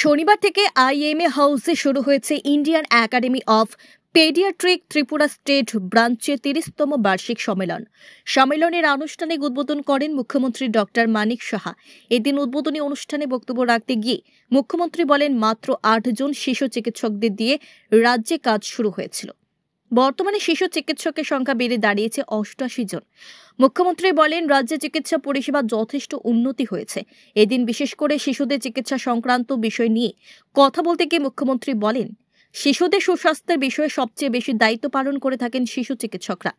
শনিবার থেকে আইএমএ হাউসে শুরু হয়েছে Indian academy of paediatric Tripura state ব্রাঞ্চের 30তম বার্ষিক সম্মেলন। সম্মেলনের আনুষ্ঠানিক উদ্বোধন করেন মুখ্যমন্ত্রী ডক্টর মানিক সাহা। এদিন উদ্বোধনী অনুষ্ঠানে বক্তব্য রাখতে গিয়ে মুখ্যমন্ত্রী বলেন, মাত্র 8 জন শিশু চিকিৎসকদের দিয়ে রাজ্যে কাজ শুরু হয়েছিল। বর্তমানে শিশু চিকিৎসকের সংখ্যা বেড়ে দাঁড়িয়েছে 88 জন। মুখ্যমন্ত্রী বলেন, রাজ্যে চিকিৎসা পরিষেবা যথেষ্ট উন্নতি হয়েছে। এদিন বিশেষ করে শিশুদের চিকিৎসা সংক্রান্ত বিষয় নিয়ে কথা বলতে গিয়ে মুখ্যমন্ত্রী বলেন, শিশুদের সুস্বাস্থ্যের বিষয়ে সবচেয়ে বেশি দায়িত্ব পালন করে থাকেন শিশু চিকিৎসকরা।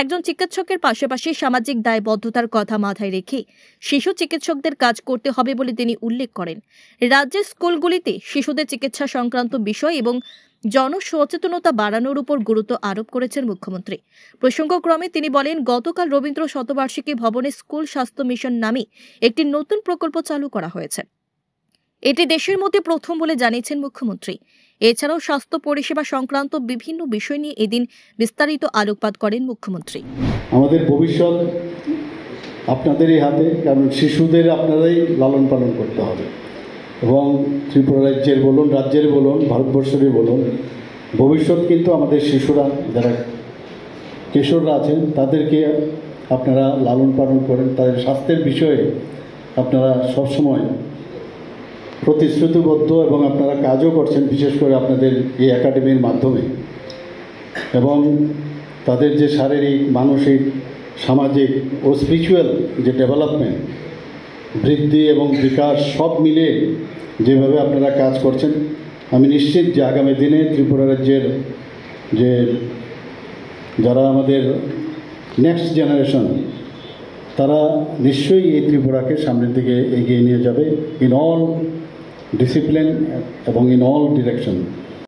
একজন চিকিৎসকের পাশাপাশি সামাজিক দায়বদ্ধতার কথা মাথায় রেখে শিশু চিকিৎসকদের কাজ করতে হবে বলে তিনি উল্লেখ করেন। রাজ্যের স্কুলগুলিতে শিশুদের চিকিৎসা সংক্রান্ত বিষয় এবং জনসচেতনতা বাড়ানোর উপর গুরুত্ব আরোপ করেছেন মুখ্যমন্ত্রী। প্রসঙ্গক্রমে তিনি বলেন, গতকাল রবীন্দ্র শতবার্ষিকী ভবনে স্কুল স্বাস্থ্য মিশন নামে একটি নতুন প্রকল্প চালু করা হয়েছে। এটি দেশের মধ্যে প্রথম বলে জানিয়েছেন মুখ্যমন্ত্রী। এছাড়াও স্বাস্থ্য পরিষেবা সংক্রান্ত বিভিন্ন বিষয় নিয়ে এদিন বিস্তারিত আলোকপাত করেন মুখ্যমন্ত্রী। আমাদের ভবিষ্যৎ আপনাদেরই হাতে, কারণ শিশুদের আপনারাই লালন পালন করতে হবে এবং ত্রিপুরা রাজ্যের বলুন, রাজ্যের বলুন, ভারতবর্ষেরই বলুন, ভবিষ্যৎ কিন্তু আমাদের শিশুরা, যারা কিশোররা আছেন তাদেরকে আপনারা লালন পালন করেন। তাদের স্বাস্থ্যের বিষয়ে আপনারা সবসময় প্রতিশ্রুতিবদ্ধ এবং আপনারা কাজও করছেন, বিশেষ করে আপনাদের এই একাডেমির মাধ্যমে। এবং তাদের যে শারীরিক, মানসিক, সামাজিক ও স্পিরিচুয়াল যে ডেভেলপমেন্ট, বৃদ্ধি এবং বিকাশ সব মিলে যেভাবে আপনারা কাজ করছেন, আমি নিশ্চিত যে আগামী দিনে ত্রিপুরা রাজ্যের যে যারা আমাদের নেক্সট জেনারেশন, তারা নিশ্চয়ই এই ত্রিপুরাকে সামনের দিকে এগিয়ে নিয়ে যাবে ইন অল ডিসিপ্লিন এবং ইন অল ডিরেকশন।